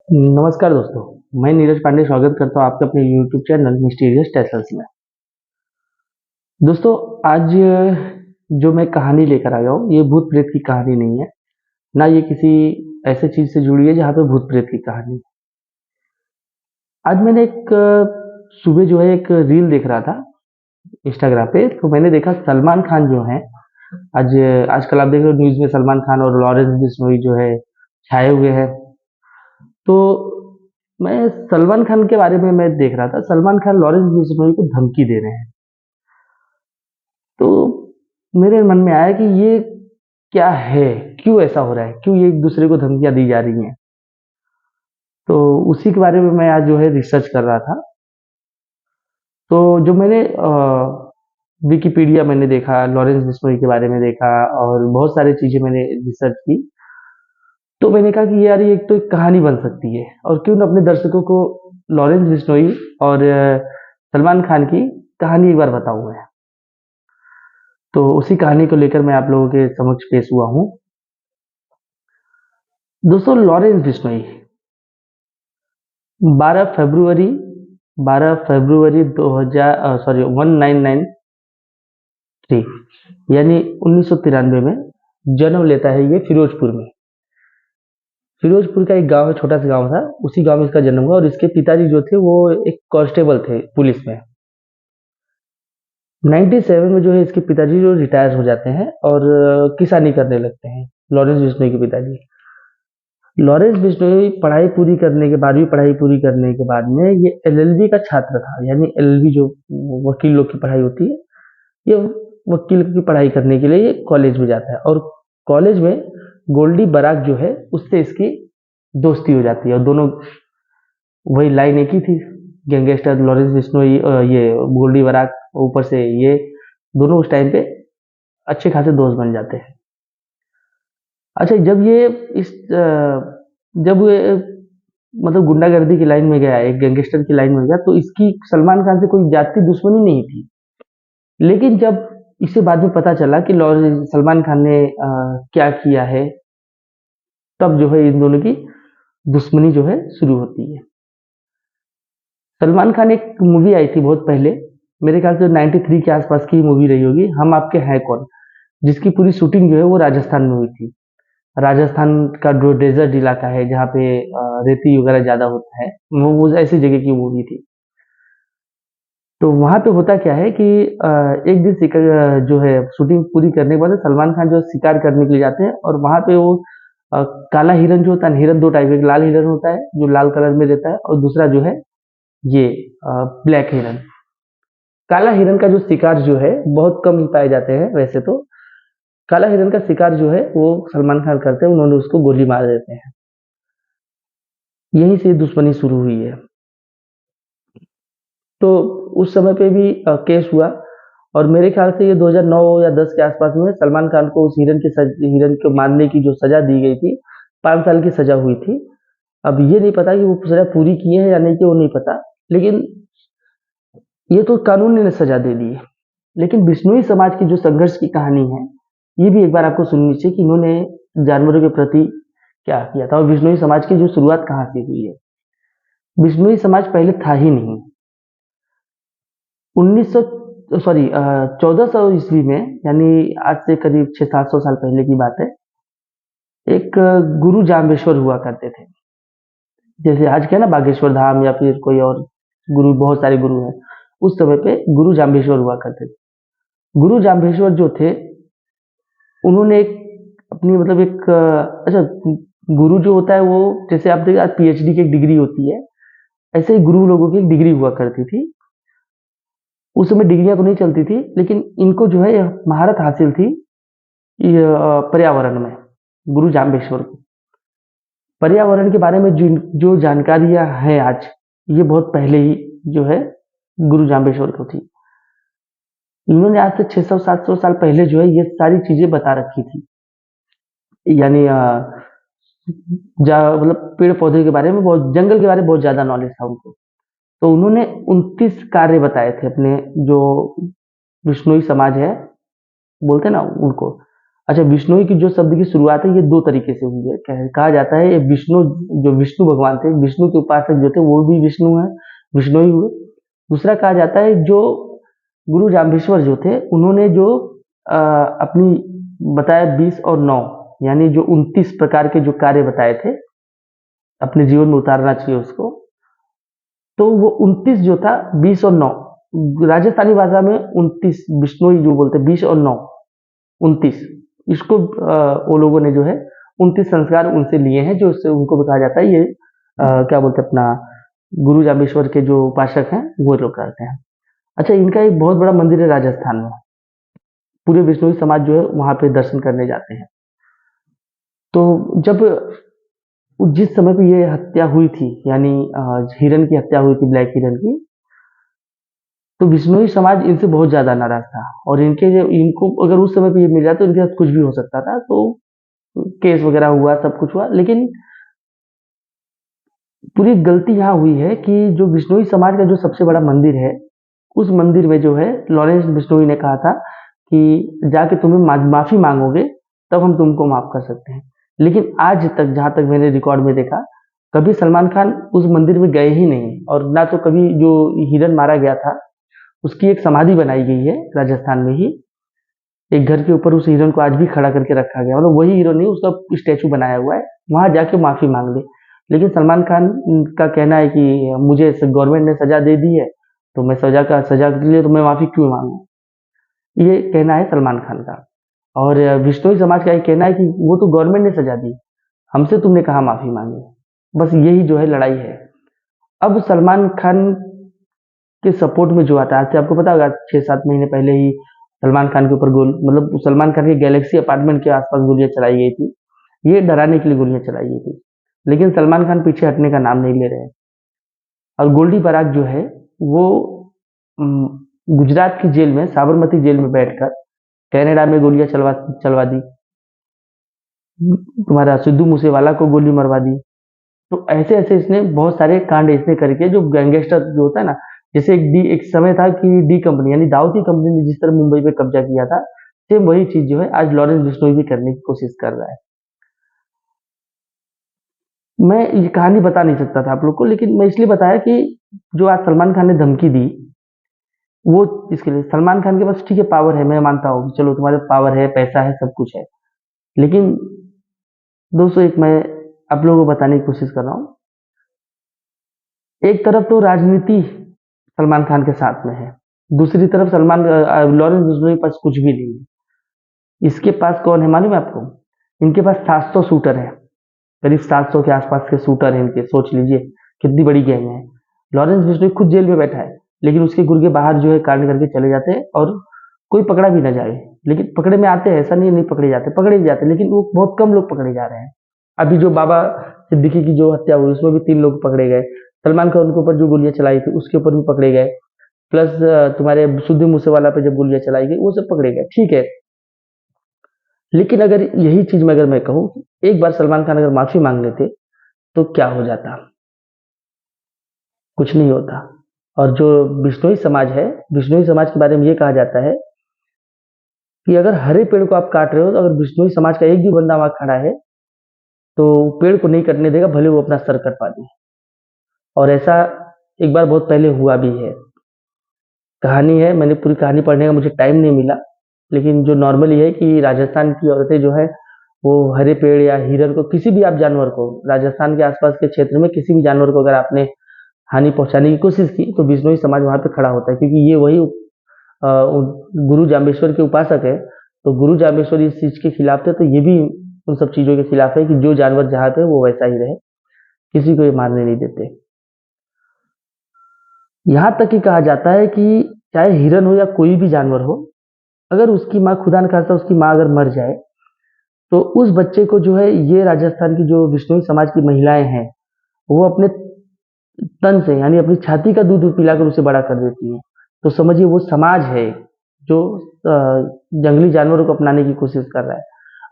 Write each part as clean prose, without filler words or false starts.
नमस्कार दोस्तों। मैं नीरज पांडे स्वागत करता हूँ आपके अपने यूट्यूब चैनल मिस्टीरियस टेल्स में। दोस्तों, आज जो मैं कहानी लेकर आया हूँ ये भूत प्रेत की कहानी नहीं है, ना ये किसी ऐसे चीज से जुड़ी है जहाँ पे भूत प्रेत की कहानी है। आज मैंने एक सुबह जो है एक रील देख रहा था इंस्टाग्राम पे, तो मैंने देखा सलमान खान जो है आज आजकल आप देख रहे हो न्यूज में सलमान खान और लॉरेंस बिश्नोई जो है छाए हुए हैं। तो मैं सलमान खान के बारे में मैं देख रहा था, सलमान खान लॉरेंस बिश्नोई को धमकी दे रहे हैं। तो मेरे मन में आया कि ये क्या है, क्यों ऐसा हो रहा है, क्यों ये एक दूसरे को धमकियां दी जा रही हैं। तो उसी के बारे में मैं आज जो है रिसर्च कर रहा था। तो जो मैंने विकिपीडिया मैंने देखा, लॉरेंस बिश्नोई के बारे में देखा और बहुत सारी चीजें मैंने रिसर्च की। तो मैंने कहा कि यार ये एक तो एक कहानी बन सकती है, और क्यों न अपने दर्शकों को लॉरेंस बिश्नोई और सलमान खान की कहानी एक बार बताऊं मैं। तो उसी कहानी को लेकर मैं आप लोगों के समक्ष पेश हुआ हूँ। दोस्तों, लॉरेंस बिश्नोई 12 फरवरी 12 फरवरी 2000 सॉरी 1993 यानी 1993 में जन्म लेता है ये फिरोजपुर में। फिरोजपुर का एक गांव है, छोटा सा गांव था, उसी गांव में इसका जन्म हुआ। और इसके पिताजी जो थे वो एक कांस्टेबल थे पुलिस में। 97 में जो है इसके पिताजी जो रिटायर हो जाते हैं और किसानी करने लगते हैं, लॉरेंस बिश्नोई के पिताजी। लॉरेंस बिश्नोई पढ़ाई पूरी करने के 12वीं पढ़ाई पूरी करने के बाद में ये एलएलबी का छात्र था, यानी एलएलबी जो वकील लोग की पढ़ाई होती है, ये वकील की पढ़ाई करने के लिए ये कॉलेज में जाता है। और कॉलेज में गोल्डी बराक जो है उससे इसकी दोस्ती हो जाती है, और दोनों वही लाइन एक ही थी, गैंगस्टर लॉरेंस बिश्नोई ये गोल्डी बराक, ऊपर से ये दोनों उस टाइम पे अच्छे खासे दोस्त बन जाते हैं। अच्छा, जब ये इस जब ये मतलब गुंडागर्दी की लाइन में गया, एक गैंगस्टर की लाइन में गया, तो इसकी सलमान खान से कोई जाति दुश्मनी नहीं थी। लेकिन जब इसे बाद में पता चला कि सलमान खान ने क्या किया है, तब जो है इन दोनों की दुश्मनी जो है शुरू होती है। सलमान खान एक मूवी आई थी बहुत पहले, मेरे ख्याल से 93 के आसपास की मूवी रही होगी, हम आपके हैं कौन, जिसकी पूरी शूटिंग जो है वो राजस्थान में हुई थी। राजस्थान का जो डेजर्ट इलाका है जहाँ पे रेती वगैरह ज्यादा होता है, वो ऐसी जगह की मूवी थी। तो वहां पे होता क्या है कि एक दिन शिकार जो है शूटिंग पूरी करने के बाद सलमान खान जो है शिकार करने के लिए जाते हैं, और वहां पे वो अ, काला हिरन जो होता है, हिरन दो टाइप, एक लाल हिरन होता है जो लाल कलर में रहता है, और दूसरा जो है ये ब्लैक हिरन। काला हिरन का जो शिकार जो है बहुत कम ही पाए जाते हैं वैसे तो। काला हिरन का शिकार जो है वो सलमान खान करते हैं, उन्होंने उसको गोली मार देते हैं। यहीं से दुश्मनी शुरू हुई है। तो उस समय पे भी केस हुआ, और मेरे ख्याल से ये 2009 या 10 के आसपास में सलमान खान को उस हिरन को मारने की जो सजा दी गई थी, 5 साल की सजा हुई थी। अब ये नहीं पता कि वो सजा पूरी किए हैं या नहीं, कि वो नहीं पता। लेकिन ये तो कानून ने सजा दे दी है। लेकिन बिश्नोई समाज की जो संघर्ष की कहानी है, ये भी एक बार आपको सुननी चाहिए कि इन्होंने जानवरों के प्रति क्या किया था, और बिश्नोई समाज की जो शुरुआत कहाँ से हुई है। बिश्नोई समाज पहले था ही नहीं। 1900 सॉरी 1400 ईस्वी में, यानी आज से करीब 600-700 साल पहले की बात है, एक गुरु जाम्बेश्वर हुआ करते थे। जैसे आज क्या है ना, बागेश्वर धाम या फिर कोई और गुरु, बहुत सारे गुरु हैं। उस समय पे गुरु जाम्बेश्वर हुआ करते थे। गुरु जाम्बेश्वर जो थे, उन्होंने एक अपनी मतलब एक अच्छा, गुरु जो होता है वो, जैसे आप देखिए आज पीएचडी की एक डिग्री होती है, ऐसे ही गुरु लोगों की एक डिग्री हुआ करती थी। उस समय डिग्रियां तो नहीं चलती थी, लेकिन इनको जो है यह महारत हासिल थी ये पर्यावरण में। गुरु जाम्बेश्वर को पर्यावरण के बारे में जो जानकारियां हैं आज, ये बहुत पहले ही जो है गुरु जाम्बेश्वर को थी। इन्होंने आज से 600-700 साल पहले जो है ये सारी चीजें बता रखी थी। यानी मतलब पेड़ पौधे के बारे में, बहुत जंगल के बारे में बहुत ज्यादा नॉलेज था उनको। तो उन्होंने 29 कार्य बताए थे अपने जो बिश्नोई समाज है, बोलते हैं ना उनको, अच्छा, विष्णोई की जो शब्द की शुरुआत है ये दो तरीके से हुई है। कहा जाता है ये विष्णु, जो विष्णु भगवान थे, विष्णु के उपासक जो थे वो भी विष्णु है, विष्णोई हुए। दूसरा कहा जाता है जो गुरु जाम्बेश्वर जो थे उन्होंने जो अपनी बताया 20 और 9, यानी जो 29 प्रकार के जो कार्य बताए थे अपने जीवन में उतारना चाहिए उसको, तो वो 29 जो था, 20 और 9, राजस्थानी भाषा में 29 बिश्नोई जो बोलते, 20 और 9, 29, इसको वो लोगों ने जो है 29 संस्कार उनसे लिए हैं, जो उससे उनको कहा जाता है ये क्या बोलते हैं अपना, गुरु जाम्बेश्वर के जो उपासक हैं वो लोग करते हैं। अच्छा, इनका एक बहुत बड़ा मंदिर है राजस्थान में, पूरे बिश्नोई समाज जो है वहां पे दर्शन करने जाते हैं। तो जब जिस समय पे ये हत्या हुई थी, यानी हिरन की हत्या हुई थी, ब्लैक हिरन की, तो बिश्नोई समाज इनसे बहुत ज्यादा नाराज था, और इनके जो इनको अगर उस समय पे ये मिल जाता तो इनके साथ कुछ भी हो सकता था। तो केस वगैरह हुआ, सब कुछ हुआ, लेकिन पूरी गलती यहाँ हुई है कि जो बिश्नोई समाज का जो सबसे बड़ा मंदिर है, उस मंदिर में जो है लॉरेंस बिश्नोई ने कहा था कि जाके तुम्हें माफी मांगोगे तब हम तुमको माफ कर सकते हैं। लेकिन आज तक जहां तक मैंने रिकॉर्ड में देखा, कभी सलमान खान उस मंदिर में गए ही नहीं, और ना तो कभी जो हिरन मारा गया था उसकी एक समाधि बनाई गई है राजस्थान में ही, एक घर के ऊपर उस हिरन को आज भी खड़ा करके रखा गया, मतलब वही हिरन नहीं, उसका स्टैचू बनाया हुआ है, वहां जाके माफी मांग ले। लेकिन सलमान खान का कहना है कि मुझे गवर्नमेंट ने सजा दे दी है, तो मैं सजा के लिए तो मैं माफी क्यों मांगू, ये कहना है सलमान खान का। और बिश्नोई समाज का ये कहना है कि वो तो गवर्नमेंट ने सजा दी, हमसे तुमने कहा माफी मांगी। बस यही जो है लड़ाई है। अब सलमान खान के सपोर्ट में जो आता है, आज से आपको पता होगा 6-7 महीने पहले ही सलमान खान के ऊपर गोल, मतलब सलमान खान के गैलेक्सी अपार्टमेंट के आसपास गोलियां चलाई गई थी, ये डराने के लिए गोलियां चलाई गई थी। लेकिन सलमान खान पीछे हटने का नाम नहीं ले रहे हैं। और गोल्डी बारात जो है वो अम, गुजरात की जेल में, साबरमती जेल में बैठकर कनाडा में गोलियां चलवा चलवा दी, तुम्हारा सिद्धू मूसेवाला को गोली मरवा दी। तो ऐसे ऐसे इसने बहुत सारे कांड इसने करके, जो गैंगस्टर जो होता है ना, जैसे एक समय था कि डी कंपनी यानी दाऊद की कंपनी ने जिस तरह मुंबई पे कब्जा किया था, सेम वही चीज जो है आज लॉरेंस बिश्नोई भी करने की कोशिश कर रहा है। मैं ये कहानी बता नहीं सकता था आप लोग को, लेकिन मैं इसलिए बताया कि जो आज सलमान खान ने धमकी दी, वो इसके लिए सलमान खान के पास ठीक है पावर है, मैं मानता हूँ चलो तुम्हारे पावर है, पैसा है, सब कुछ है, लेकिन दोस्तों एक मैं आप लोगों को बताने की कोशिश कर रहा हूँ, एक तरफ तो राजनीति सलमान खान के साथ में है, दूसरी तरफ लॉरेंस बिश्नोई के पास कुछ भी नहीं है। इसके पास कौन है मालूम है आपको? इनके पास 700 शूटर है, करीब 700 के आसपास के शूटर हैं इनके, सोच लीजिए कितनी बड़ी गैंग है। लॉरेंस बिश्नोई खुद जेल में बैठा है, लेकिन उसके गुर्गे बाहर जो है कांड करके चले जाते हैं, और कोई पकड़ा भी ना जाए, लेकिन पकड़े में आते हैं, ऐसा नहीं नहीं पकड़े जाते, पकड़े भी जाते, लेकिन वो बहुत कम लोग पकड़े जा रहे हैं। अभी जो बाबा सिद्दीकी की जो हत्या हुई उसमें भी 3 लोग पकड़े गए, सलमान खान के ऊपर जो गोलियां चलाई थी उसके ऊपर भी पकड़े गए, प्लस तुम्हारे सिद्धू मूसेवाला पे जब गोलियां चलाई गई वो सब पकड़े गए, ठीक है। लेकिन अगर यही चीज में अगर मैं कहूँ, एक बार सलमान खान अगर माफी मांग लेते तो क्या हो जाता? कुछ नहीं होता। और जो बिश्नोई समाज है, बिश्नोई समाज के बारे में ये कहा जाता है कि अगर हरे पेड़ को आप काट रहे हो, तो अगर बिश्नोई समाज का एक भी बंदा वहां खड़ा है तो पेड़ को नहीं कटने देगा, भले वो अपना सर कटवा दे। और ऐसा एक बार बहुत पहले हुआ भी है, कहानी है, मैंने पूरी कहानी पढ़ने का मुझे टाइम नहीं मिला, लेकिन जो नॉर्मली है कि राजस्थान की औरतें जो है वो हरे पेड़ या हिरन को, किसी भी आप जानवर को, राजस्थान के आसपास के क्षेत्र में किसी भी जानवर को अगर आपने हानि पहुंचाने की कोशिश की तो बिश्नोई समाज वहां पे खड़ा होता है, क्योंकि ये वही गुरु जाम्बेश्वर के उपासक है। तो गुरु जाम्बेश्वर इस चीज के खिलाफ थे, तो ये भी उन सब चीजों के खिलाफ है कि जो जानवर जहाँ पे वो वैसा ही रहे, किसी को ये मारने नहीं देते। यहाँ तक कि कहा जाता है कि चाहे हिरन हो या कोई भी जानवर हो, अगर उसकी माँ, खुदा न खास्ता उसकी माँ अगर मर जाए, तो उस बच्चे को जो है, ये राजस्थान की जो बिश्नोई समाज की महिलाएं हैं, वो अपने तन से यानी अपनी छाती का दूध पिलाकर उसे बड़ा कर देती हैं। तो समझिए वो समाज है जो जंगली जानवरों को अपनाने की कोशिश कर रहा है।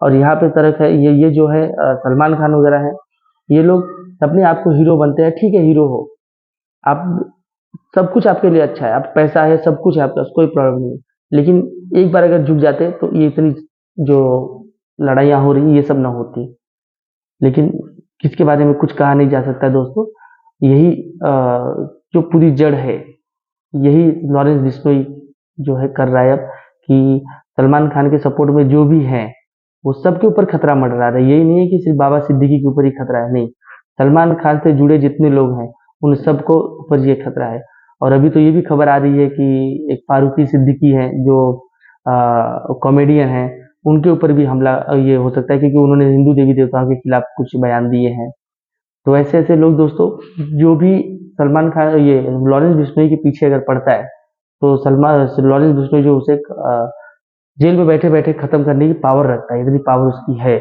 और यहाँ पे तरक है, ये जो है सलमान खान वगैरह है, ये लोग अपने आप को हीरो बनते हैं, ठीक है हीरो हो आप, सब कुछ आपके लिए अच्छा है, आप पैसा है, सब कुछ है आपके पास, कोई प्रॉब्लम नहीं, लेकिन एक बार अगर झुक जाते तो ये इतनी जो लड़ाइयाँ हो रही, ये सब ना होती। लेकिन किसके बारे में कुछ कहा नहीं जा सकता दोस्तों। यही जो पूरी जड़ है, यही लॉरेंस बिश्नोई जो है कर रहा है अब, कि सलमान खान के सपोर्ट में जो भी है वो सबके ऊपर खतरा मंडरा रहा है। यही नहीं है कि सिर्फ बाबा सिद्दीकी के ऊपर ही खतरा है, नहीं, सलमान खान से जुड़े जितने लोग हैं उन सबको ऊपर ये खतरा है। और अभी तो ये भी खबर आ रही है कि एक फारूकी सिद्दीकी है जो कॉमेडियन है, उनके ऊपर भी हमला ये हो सकता है, क्योंकि उन्होंने हिंदू देवी देवताओं के खिलाफ कुछ बयान दिए हैं। तो ऐसे ऐसे लोग दोस्तों, जो भी सलमान खान ये लॉरेंस बिश्नोई के पीछे अगर पड़ता है, तो सलमान लॉरेंस बिश्नोई जो उसे जेल में बैठे बैठे खत्म करने की पावर रखता है, इतनी पावर उसकी है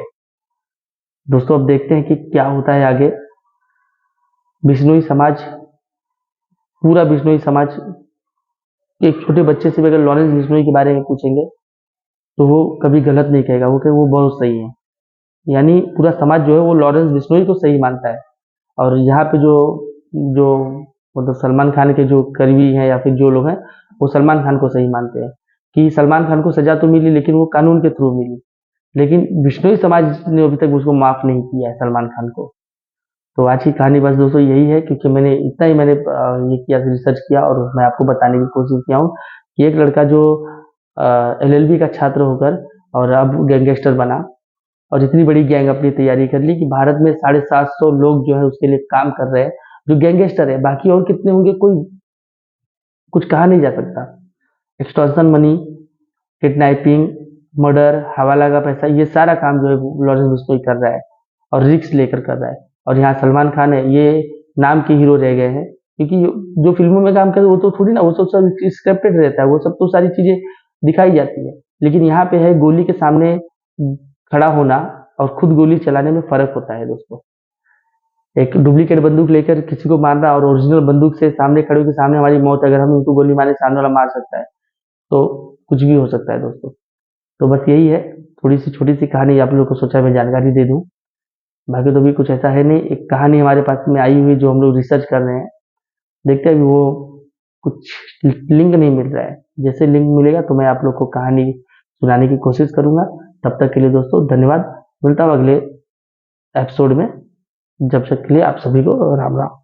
दोस्तों। अब देखते हैं कि क्या होता है आगे। बिश्नोई समाज, पूरा बिश्नोई समाज, एक छोटे बच्चे से भी अगर लॉरेंस बिश्नोई के बारे में पूछेंगे तो वो कभी गलत नहीं कहेगा, वो कहे वो बहुत सही है। यानी पूरा समाज जो है वो लॉरेंस बिश्नोई को सही मानता है। और यहाँ पे जो जो मतलब सलमान खान के जो करीबी हैं या फिर जो लोग हैं, वो सलमान खान को सही मानते हैं कि सलमान खान को सजा तो मिली, लेकिन वो कानून के थ्रू मिली। लेकिन बिश्नोई समाज ने अभी तक उसको माफ नहीं किया है, सलमान खान को। तो आज की कहानी बस दोस्तों यही है, क्योंकि मैंने इतना ही मैंने ये किया, रिसर्च किया, और मैं आपको बताने की कोशिश किया हूँ कि एक लड़का जो एलएलबी का छात्र होकर और अब गैंगस्टर बना, और इतनी बड़ी गैंग अपनी तैयारी कर ली कि भारत में 750 लोग जो है उसके लिए काम कर रहे हैं, जो गैंगस्टर है। बाकी और कितने होंगे कोई कुछ कहा नहीं जा सकता। एक्सटॉर्शन मनी, किडनैपिंग, मर्डर, हवाला का पैसा, ये सारा काम जो है लॉरेंस बिश्नोई कर रहा है, और रिस्क लेकर कर रहा है। और यहाँ सलमान खान है, ये नाम के हीरो रह गए हैं, क्योंकि जो फिल्मों में काम करते वो तो थोड़ी ना, वो सब स्क्रिप्टेड रहता है, वो सब तो सारी चीजें दिखाई जाती है। लेकिन यहाँ पे है गोली के सामने खड़ा होना और खुद गोली चलाने में फर्क होता है दोस्तों। एक डुप्लीकेट बंदूक लेकर किसी को मारना और ओरिजिनल बंदूक से सामने खड़े होकर सामने हमारी मौत, अगर हम उनको गोली मारे सामने वाला मार सकता है, तो कुछ भी हो सकता है दोस्तों। तो बस यही है, थोड़ी सी छोटी सी कहानी आप लोगों को सोचा मैं जानकारी दे दूं। बाकी तो भी कुछ ऐसा है नहीं, एक कहानी हमारे पास में आई हुई है जो हम लोग रिसर्च कर रहे हैं। देखते हैं अभी वो कुछ लिंक नहीं मिल रहा है, जैसे लिंक मिलेगा तो मैं आप लोग को कहानी सुनाने की कोशिश करूंगा। तब तक के लिए दोस्तों धन्यवाद, मिलता हूँ अगले एपिसोड में। जब तक के लिए आप सभी को राम राम।